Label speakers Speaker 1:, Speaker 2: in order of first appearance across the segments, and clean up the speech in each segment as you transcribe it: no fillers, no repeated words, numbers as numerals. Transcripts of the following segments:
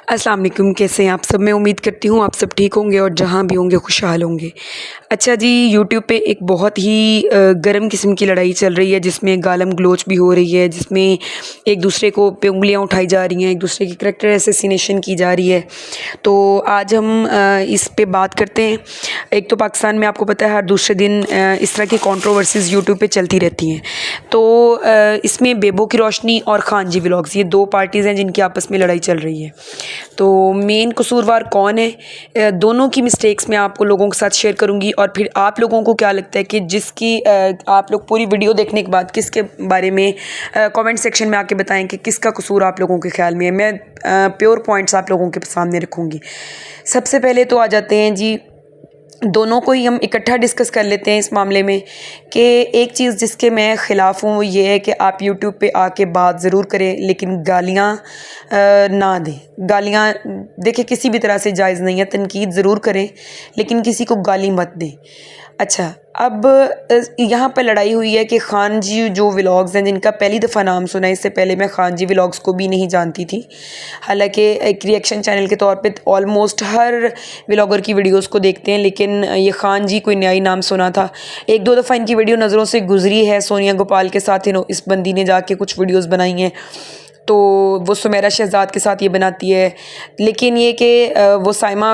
Speaker 1: अस्सलाम वालेकुम, कैसे हैं आप सब। मैं उम्मीद करती हूँ आप सब ठीक होंगे और जहाँ भी होंगे खुशहाल होंगे। अच्छा जी, यूट्यूब पे एक बहुत ही गर्म किस्म की लड़ाई चल रही है जिसमें गालम गलोच भी हो रही है, जिसमें एक दूसरे को पे उंगलियाँ उठाई जा रही हैं, एक दूसरे की करैक्टर असैसिनेशन की जा रही है। तो आज हम इस पे बात करते हैं। एक तो पाकिस्तान में आपको पता है हर दूसरे दिन इस तरह की कंट्रोवर्सीज़ यूट्यूब पे चलती रहती हैं। तो इसमें बेबो की रोशनी और खान जी व्लॉग्स, ये दो पार्टीज़ हैं जिनकी आपस में लड़ाई चल रही है। तो मेन कसूरवार कौन है, दोनों की मिस्टेक्स मैं आपको लोगों के साथ शेयर करूंगी और फिर आप लोगों को क्या लगता है कि जिसकी आप लोग पूरी वीडियो देखने के बाद किसके बारे में कमेंट सेक्शन में आके बताएं कि किसका कसूर आप लोगों के ख्याल में है। मैं प्योर पॉइंट्स आप लोगों के सामने रखूंगी। सबसे पहले तो आ जाते हैं जी, दोनों को ही हम इकट्ठा डिस्कस कर लेते हैं इस मामले में कि एक चीज़ जिसके मैं ख़िलाफ़ हूँ वो ये है कि आप यूट्यूब पे आके बात ज़रूर करें लेकिन गालियाँ ना दें। गालियाँ देखिए किसी भी तरह से जायज़ नहीं है, तनकीद ज़रूर करें लेकिन किसी को गाली मत दें। अच्छा, अब यहाँ पर लड़ाई हुई है कि खान जी जो व्लॉग्स हैं जिनका पहली दफ़ा नाम सुना है, इससे पहले मैं खान जी व्लॉग्स को भी नहीं जानती थी। हालांकि एक रिएक्शन चैनल के तौर पे ऑलमोस्ट हर व्लॉगर की वीडियोस को देखते हैं, लेकिन ये खान जी कोई नया ही नाम सुना था। एक दो दफ़ा इनकी वीडियो नज़रों से गुजरी है, सोनिया गोपाल के साथ इस बंदी ने जाके कुछ वीडियोस बनाई हैं, तो वो सुमेरा शहजाद के साथ ये बनाती है। लेकिन ये कि वो साइमा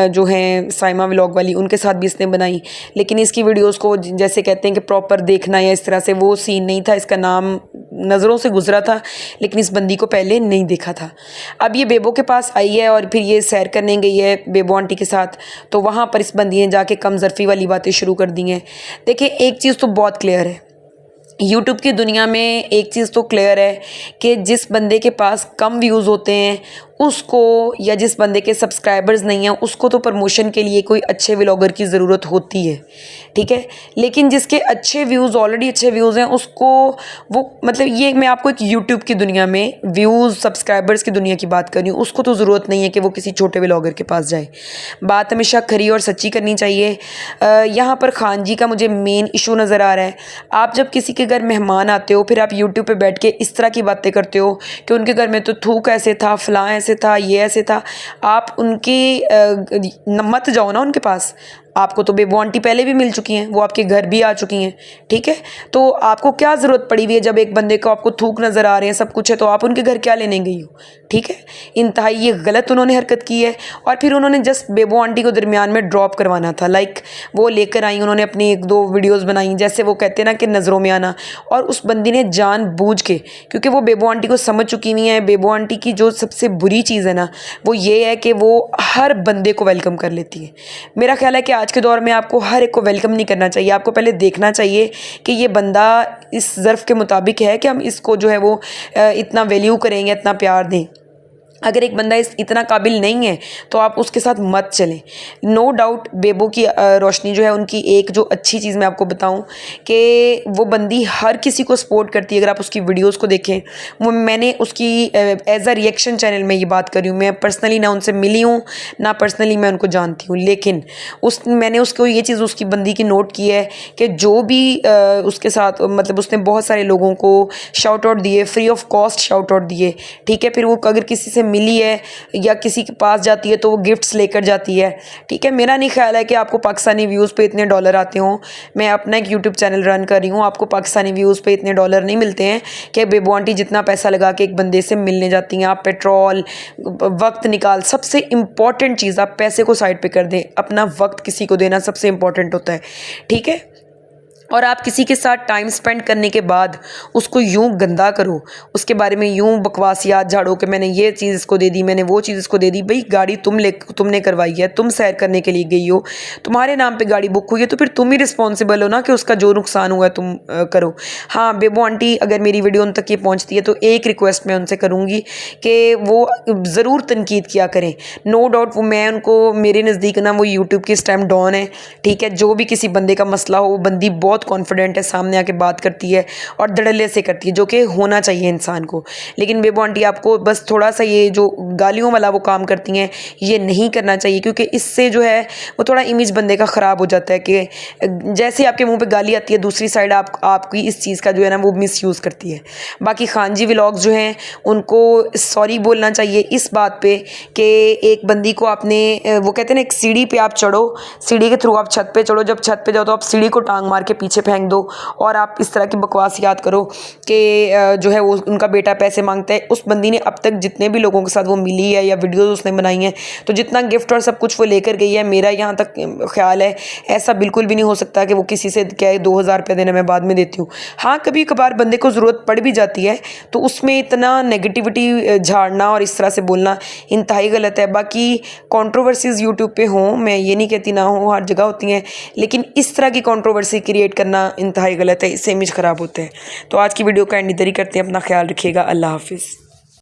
Speaker 1: जो हैं साइमा व्लॉग वाली, उनके साथ भी इसने बनाई, लेकिन इसकी वीडियोस को जैसे कहते हैं कि प्रॉपर देखना या इस तरह से वो सीन नहीं था। इसका नाम नज़रों से गुजरा था लेकिन इस बंदी को पहले नहीं देखा था। अब ये बेबो के पास आई है और फिर ये सैर करने गई है बेबो आंटी के साथ, तो वहाँ पर इस बंदी ने जाके कम ज़रफ़ी वाली बातें शुरू कर दी हैं। देखिए एक चीज़ तो बहुत क्लियर है, यूट्यूब की दुनिया में एक चीज़ तो क्लियर है कि जिस बंदे के पास कम व्यूज़ होते हैं उसको, या जिस बंदे के सब्सक्राइबर्स नहीं हैं उसको तो प्रमोशन के लिए कोई अच्छे व्लॉगर की ज़रूरत होती है, ठीक है। लेकिन जिसके अच्छे व्यूज़, ऑलरेडी अच्छे व्यूज़ हैं, उसको वो मतलब ये मैं आपको एक यूट्यूब की दुनिया में व्यूज़ सब्सक्राइबर्स की दुनिया की बात कर रही हूँ, उसको तो ज़रूरत नहीं है कि वो किसी छोटे व्लॉगर के पास जाए। बात हमेशा खरी और सच्ची करनी चाहिए। यहाँ पर खान जी का मुझे मेन इशू नज़र आ रहा है। आप जब किसी के घर मेहमान आते हो फिर आप यूट्यूब पे बैठ के इस तरह की बातें करते हो कि उनके घर में तो थूक ऐसे था, फलां ऐसे था, ये ऐसे था। आप उनकी मत जाओ ना उनके पास। आपको तो बेबो आंटी पहले भी मिल चुकी हैं, वो आपके घर भी आ चुकी हैं, ठीक है। तो आपको क्या ज़रूरत पड़ी हुई है, जब एक बंदे को आपको थूक नज़र आ रहे हैं, सब कुछ है, तो आप उनके घर क्या लेने गई हो, ठीक है। इंतहाई ये गलत उन्होंने हरकत की है। और फिर उन्होंने जस्ट बेबो आंटी को दरमियान में ड्रॉप करवाना था। लाइक वो लेकर आई, उन्होंने अपनी एक दो वीडियोज़ बनाई, जैसे वो कहते हैं ना कि नज़रों में आना, और उस बंदी ने जानबूझ के, क्योंकि वो बेबो आंटी को समझ चुकी हुई है। बेबो आंटी की जो सबसे बुरी चीज़ है ना वो ये है कि वो हर बंदे को वेलकम कर लेती है। मेरा ख्याल है कि आज के दौर में आपको हर एक को वेलकम नहीं करना चाहिए, आपको पहले देखना चाहिए कि ये बंदा इस ज़र्फ़ के मुताबिक है कि हम इसको जो है वो इतना वैल्यू करेंगे, इतना प्यार दें। अगर एक बंदा इतना काबिल नहीं है तो आप उसके साथ मत चलें। नो डाउट बेबो की रोशनी जो है, उनकी एक जो अच्छी चीज़ मैं आपको बताऊं कि वो बंदी हर किसी को सपोर्ट करती है। अगर आप उसकी वीडियोस को देखें, वो मैंने उसकी एज अ रिएक्शन चैनल में ये बात कर रही हूँ, मैं पर्सनली ना उनसे मिली हूँ ना पर्सनली मैं उनको जानती हूँ, लेकिन मैंने उसको ये चीज़ उसकी बंदी की नोट की है कि जो भी उसके साथ मतलब उसने बहुत सारे लोगों को शाउट आउट दिए, free of cost shout out दिए, ठीक है। फिर वो अगर किसी से मिली है या किसी के पास जाती है तो वो गिफ्ट्स लेकर जाती है, ठीक है। मेरा नहीं ख्याल है कि आपको पाकिस्तानी व्यूज़ पे इतने डॉलर आते हों। मैं अपना एक यूट्यूब चैनल रन कर रही हूँ, आपको पाकिस्तानी व्यूज़ पे इतने डॉलर नहीं मिलते हैं कि बेबो आंटी जितना पैसा लगा के एक बंदे से मिलने जाती हैं। आप पेट्रोल, वक्त निकाल, सबसे इम्पॉर्टेंट चीज़ आप पैसे को साइड पे कर दें, अपना वक्त किसी को देना सबसे इम्पॉर्टेंट होता है, ठीक है। और आप किसी के साथ टाइम स्पेंड करने के बाद उसको यूं गंदा करो, उसके बारे में यूं बकवासियात झाड़ो कि मैंने ये चीज़ इसको दे दी, मैंने वो चीज़ इसको दे दी। भाई गाड़ी तुमने करवाई है, तुम सैर करने के लिए गई हो, तुम्हारे नाम पे गाड़ी बुक हुई है, तो फिर तुम ही रिस्पॉन्सिबल हो ना कि उसका जो नुकसान हुआ है तुम करो। हाँ, बेबो आंटी अगर मेरी वीडियो उन तक ये पहुँचती है तो एक रिक्वेस्ट मैं उनसे करूँगी कि वो ज़रूर तनकीद किया करें। नो डाउट वो, मैं उनको, मेरे नज़दीक ना वो यूट्यूब की इस टाइम डॉन है, ठीक है। जो भी किसी बंदे का मसला हो, वो बंदी बहुत बहुत कॉन्फिडेंट है, सामने आके बात करती है और धड़ल्ले से करती है, जो कि होना चाहिए इंसान को। लेकिन बेबो आंटी आपको बस थोड़ा सा ये जो गालियों वाला वो काम करती हैं, ये नहीं करना चाहिए, क्योंकि इससे जो है वो थोड़ा इमेज बंदे का ख़राब हो जाता है कि जैसे ही आपके मुंह पे गाली आती है, दूसरी साइड आपकी इस चीज़ का जो है ना वो मिसयूज़ करती है। बाकी खान जी व्लॉग्स जो हैं उनको सॉरी बोलना चाहिए इस बात पे कि एक बंदी को आपने वो कहते हैं ना, एक सीढ़ी पे आप चढ़ो, सीढ़ी के थ्रू आप छत पे चढ़ो, जब छत पे जाओ तो आप सीढ़ी को टांग मार के पीछे फेंक दो और आप इस तरह की बकवास याद करो कि जो है वो उनका बेटा पैसे मांगता है। उस बंदी ने अब तक जितने भी लोगों के साथ वो मिली है या वीडियोज़ उसने बनाई हैं, तो जितना गिफ्ट और सब कुछ वो लेकर गई है, मेरा यहाँ तक ख्याल है ऐसा बिल्कुल भी नहीं हो सकता कि वो किसी से क्या है 2000 रुपये देना मैं बाद में देती हूँ। हाँ, कभी कभार बंदे को ज़रूरत पड़ भी जाती है, तो उसमें इतना नेगेटिविटी झाड़ना और इस तरह से बोलना इंतहाई गलत है। बाकी कंट्रोवर्सीज़ यूट्यूब पे हों, मैं ये नहीं कहती ना हो, हर जगह होती हैं, लेकिन इस तरह की कंट्रोवर्सी क्रिएट करना इंतहाई गलत है, इससे इमेज ख़राब होते हैं। तो आज की वीडियो का एंड इधर ही करते हैं। अपना ख्याल रखिएगा। अल्लाह हाफिज़।